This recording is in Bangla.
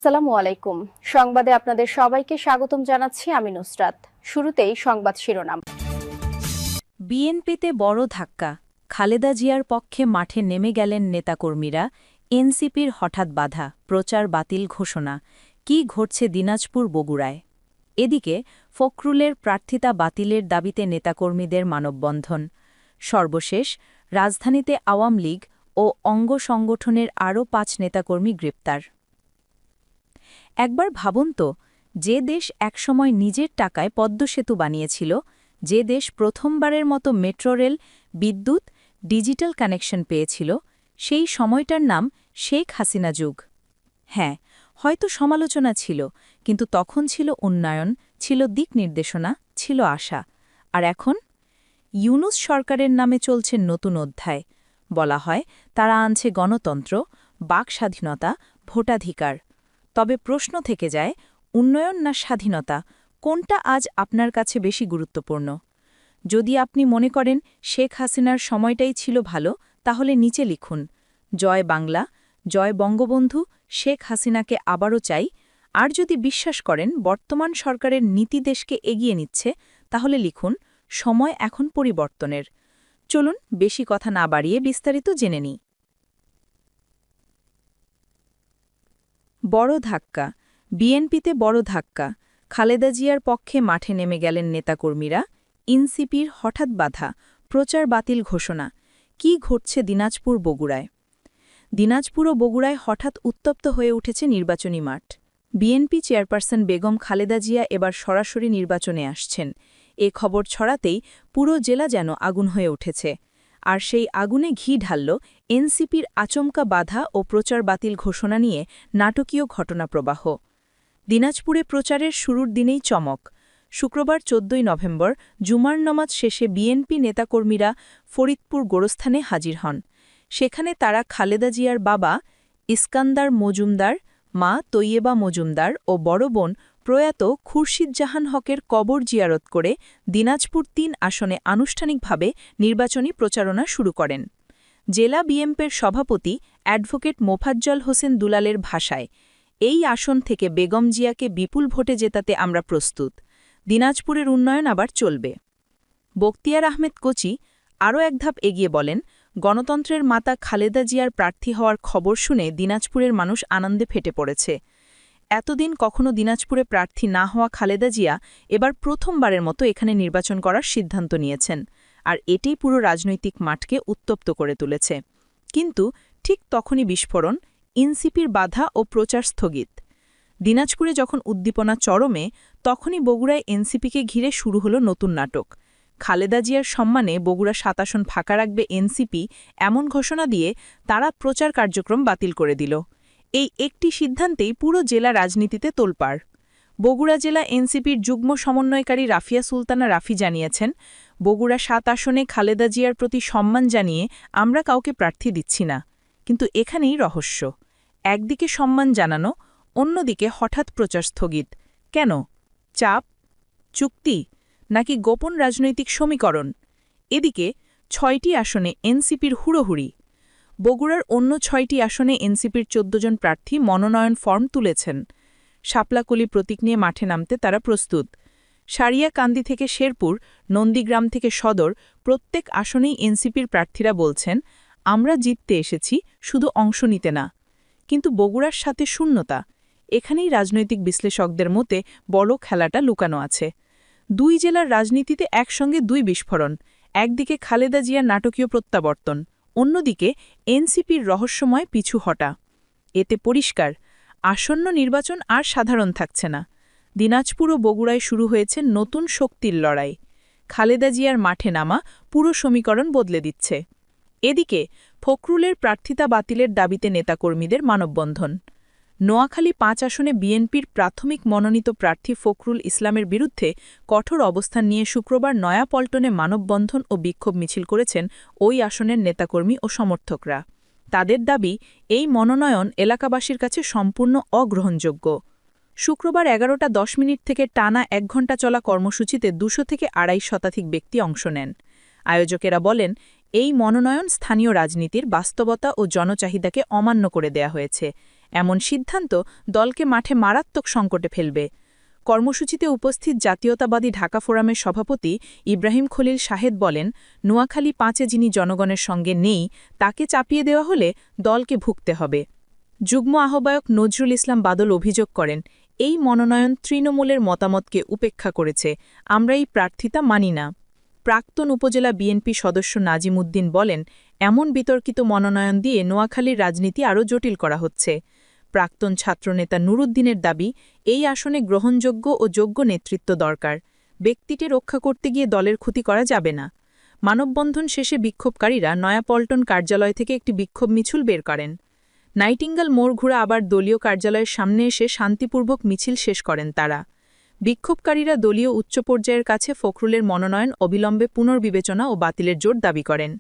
আসসালামু আলাইকুম। সংবাদে আপনাদের সবাইকে স্বাগতম জানাচ্ছি আমি নুসরাত। শুরুতেই সংবাদ শিরোনাম। বিএনপিতে বড় ধাক্কা, খালেদা জিয়ার পক্ষে মাঠে নেমে গেলেন নেতাকর্মীরা, এনসিপির হঠাৎ বাধা, প্রচার বাতিল ঘোষণা। কি ঘটছে দিনাজপুর বগুড়ায়? এদিকে ফখরুলের প্রার্থিতা বাতিলের দাবিতে নেতাকর্মীদের মানববন্ধন। সর্বশেষ রাজধানীতে আওয়ামী লীগ ও অঙ্গ সংগঠনের আরও ৫ নেতাকর্মী গ্রেপ্তার। একবার ভাবুন তো, যে দেশ একসময় নিজের টাকায় পদ্মসেতু বানিয়েছিল, যে দেশ প্রথমবারের মতো মেট্রো রেল, বিদ্যুৎ, ডিজিটাল কানেকশন পেয়েছিল, সেই সময়টার নাম শেখ হাসিনা যুগ। হ্যাঁ, হয়তো সমালোচনা ছিল, কিন্তু তখন ছিল উন্নয়ন, ছিল দিক নির্দেশনা, ছিল আশা। আর এখন ইউনূস সরকারের নামে চলছে নতুন অধ্যায়। বলা হয় তারা আনছে গণতন্ত্র, বাক স্বাধীনতা, ভোটাধিকার। তবে প্রশ্ন থেকে যায়, উন্নয়ন না স্বাধীনতা, কোনটা আজ আপনার কাছে বেশি গুরুত্বপূর্ণ? যদি আপনি মনে করেন শেখ হাসিনার সময়টাই ছিল ভালো, তাহলে নিচে লিখুন, জয় বাংলা, জয় বঙ্গবন্ধু, শেখ হাসিনাকে আবারও চাই। আর যদি বিশ্বাস করেন বর্তমান সরকারের নীতি দেশকে এগিয়ে নিচ্ছে, তাহলে লিখুন, সময় এখন পরিবর্তনের। চলুন বেশি কথা না বাড়িয়ে বিস্তারিত জেনে নিই। বড় ধাক্কা, বিএনপিতে বড় ধাক্কা, খালেদা জিয়ার পক্ষে মাঠে নেমে গেলেন নেতাকর্মীরা, এনসিপির হঠাৎ বাধা, প্রচার বাতিল ঘোষণা। কি ঘটছে দিনাজপুর বগুড়ায়? দিনাজপুর ও বগুড়ায় হঠাৎ উত্তপ্ত হয়ে উঠেছে নির্বাচনী মাঠ। বিএনপি চেয়ারপারসন বেগম খালেদা জিয়া এবার সরাসরি নির্বাচনে আসছেন। এ খবর ছড়াতেই পুরো জেলা যেন আগুন হয়ে উঠেছে। আর সেই আগুনে ঘি ঢালল এনসিপির আচমকা বাধা ও প্রচার বাতিল ঘোষণা নিয়ে নাটকীয় ঘটনাপ্রবাহ। দিনাজপুরে প্রচারের শুরুর দিনেই চমক। শুক্রবার ১৪ নভেম্বর জুমার নামাজ শেষে বিএনপি নেতাকর্মীরা ফরিদপুর গোরস্থানে হাজির হন। সেখানে তারা খালেদা জিয়ার বাবা ইস্কান্দার মজুমদার, মা তৈয়েবা মজুমদার ও বড় বোন প্রয়াত খুরশিদ জাহান হকের কবর জিয়ারত করে দিনাজপুর ৩ আসনে আনুষ্ঠানিকভাবে নির্বাচনী প্রচারণা শুরু করেন। জেলা বিএনপির সভাপতি অ্যাডভোকেট মোফাজ্জল হোসেন দুলালের ভাষায়, এই আসন থেকে বেগম জিয়াকে বিপুল ভোটে জেতাতে আমরা প্রস্তুত। দিনাজপুরের উন্নয়ন আবার চলবে। বখতিয়ার আহমেদ কোচি আরও এক ধাপ এগিয়ে বলেন, গণতন্ত্রের মাতা খালেদা জিয়ার প্রার্থী হওয়ার খবর শুনে দিনাজপুরের মানুষ আনন্দে ফেটে পড়েছে। এতদিন কখনো দিনাজপুরে প্রার্থী না হওয়া খালেদা জিয়া এবার প্রথমবারের মতো এখানে নির্বাচন করার সিদ্ধান্ত নিয়েছেন। আর এটাই পুরো রাজনৈতিক মাঠকে উত্তপ্ত করে তুলেছে। কিন্তু ঠিক তখনই বিস্ফোরণ, এনসিপির বাধা ও প্রচার স্থগিত। দিনাজপুরে যখন উদ্দীপনা চরমে, তখনই বগুড়ায় এনসিপিকে ঘিরে শুরু হলো নতুন নাটক। খালেদা জিয়ার সম্মানে বগুড়া ৭ আসন ফাঁকা রাখবে এনসিপি, এমন ঘোষণা দিয়ে তারা প্রচার কার্যক্রম বাতিল করে দিল। এই একটি সিদ্ধান্তেই পুরো জেলা রাজনীতিতে তোলপাড়। বগুড়া জেলা এনসিপির যুগ্ম সমন্বয়কারী রাফিয়া সুলতানা রাফি জানিয়েছেন, বগুড়া ৭ আসনে খালেদা জিয়ার প্রতি সম্মান জানিয়ে আমরা কাউকে প্রার্থী দিচ্ছি না। কিন্তু এখানেই রহস্য। একদিকে সম্মান জানানো, অন্যদিকে হঠাৎ প্রচার স্থগিত। কেন? চাপ? চুক্তি? নাকি গোপন রাজনৈতিক সমীকরণ? এদিকে ৬টি আসনে এনসিপির হুড়োহুড়ি। বগুড়ার অন্য ৬টি আসনে এনসিপির ১৪ জন প্রার্থী মনোনয়ন ফর্ম তুলেছেন। শাপলাকলি প্রতীক নিয়ে মাঠে নামতে তারা প্রস্তুত। সারিয়াকান্দি থেকে শেরপুর, নন্দীগ্রাম থেকে সদর, প্রত্যেক আসনেই এনসিপির প্রার্থীরা বলছেন, আমরা জিততে এসেছি, শুধু অংশ নিতে না। কিন্তু বগুড়ার সাথে শূন্যতা। এখানেই রাজনৈতিক বিশ্লেষকদের মতে বড় খেলাটা লুকানো আছে। দুই জেলার রাজনীতিতে একসঙ্গে দুই বিস্ফোরণ। একদিকে খালেদা জিয়ার নাটকীয় প্রত্যাবর্তন, অন্যদিকে এনসিপির রহস্যময় পিছু হটা। এতে পরিষ্কার, আসন্ন নির্বাচন আর সাধারণ থাকছে না। দিনাজপুর ও বগুড়ায় শুরু হয়েছে নতুন শক্তির লড়াই। খালেদা জিয়ার মাঠে নামা পুরো সমীকরণ বদলে দিচ্ছে। এদিকে ফখরুলের প্রার্থিতা বাতিলের দাবিতে নেতাকর্মীদের মানববন্ধন। নোয়াখালী ৫ আসনে বিএনপির প্রাথমিক মনোনীত প্রার্থী ফখরুল ইসলামের বিরুদ্ধে কঠোর অবস্থান নিয়ে শুক্রবার নয়াপল্টনে মানববন্ধন ও বিক্ষোভ মিছিল করেছেন ওই আসনের নেতাকর্মী ও সমর্থকরা। তাদের দাবি, এই মনোনয়ন এলাকাবাসীর কাছে সম্পূর্ণ অগ্রহণযোগ্য। শুক্রবার ১১টা ১০ থেকে টানা ১ ঘণ্টা চলা কর্মসূচিতে ২০০ থেকে ২৫০ শতাধিক ব্যক্তি অংশ নেন। আয়োজকেরা বলেন, এই মনোনয়ন স্থানীয় রাজনীতির বাস্তবতা ও জনচাহিদাকে অমান্য করে দেয়া হয়েছে। এমন সিদ্ধান্ত দলকে মাঠে মারাত্মক সংকটে ফেলবে। কর্মসূচিতে উপস্থিত জাতীয়তাবাদী ঢাকা ফোরামের সভাপতি ইব্রাহিম খলিল শাহেদ বলেন, নোয়াখালী ৫-এ যিনি জনগণের সঙ্গে নেই তাকে চাপিয়ে দেওয়া হলে দলকে ভুগতে হবে। যুগ্ম আহ্বায়ক নজরুল ইসলাম বাদল অভিযোগ করেন, এই মনোনয়ন তৃণমূলের মতামতকে উপেক্ষা করেছে, আমরা এই প্রার্থিতা মানি না। প্রাক্তন উপজেলা বিএনপি সদস্য নাজিম উদ্দিন বলেন, এমন বিতর্কিত মনোনয়ন দিয়ে নোয়াখালীর রাজনীতি আরও জটিল করা হচ্ছে। প্রাক্তন ছাত্রনেতা নুরুদ্দিনের দাবি, এই আসনে গ্রহণযোগ্য ও যোগ্য নেতৃত্ব দরকার, ব্যক্তিটি রক্ষা করতে গিয়ে দলের ক্ষতি করা যাবে না। মানববন্ধন শেষে বিক্ষোভকারীরা নয়াপল্টন কার্যালয় থেকে একটি বিক্ষোভ মিছিল বের করেন। নাইটিঙ্গেল মোড় ঘুরে আবার দলীয় কার্যালয়ের সামনে এসে শান্তিপূর্বক মিছিল শেষ করেন তারা। বিক্ষোভকারীরা দলীয় উচ্চ পর্যায়ের কাছে ফখরুলের মনোনয়ন অবিলম্বে পুনর্বিবেচনা ও বাতিলের জোর দাবি করেন।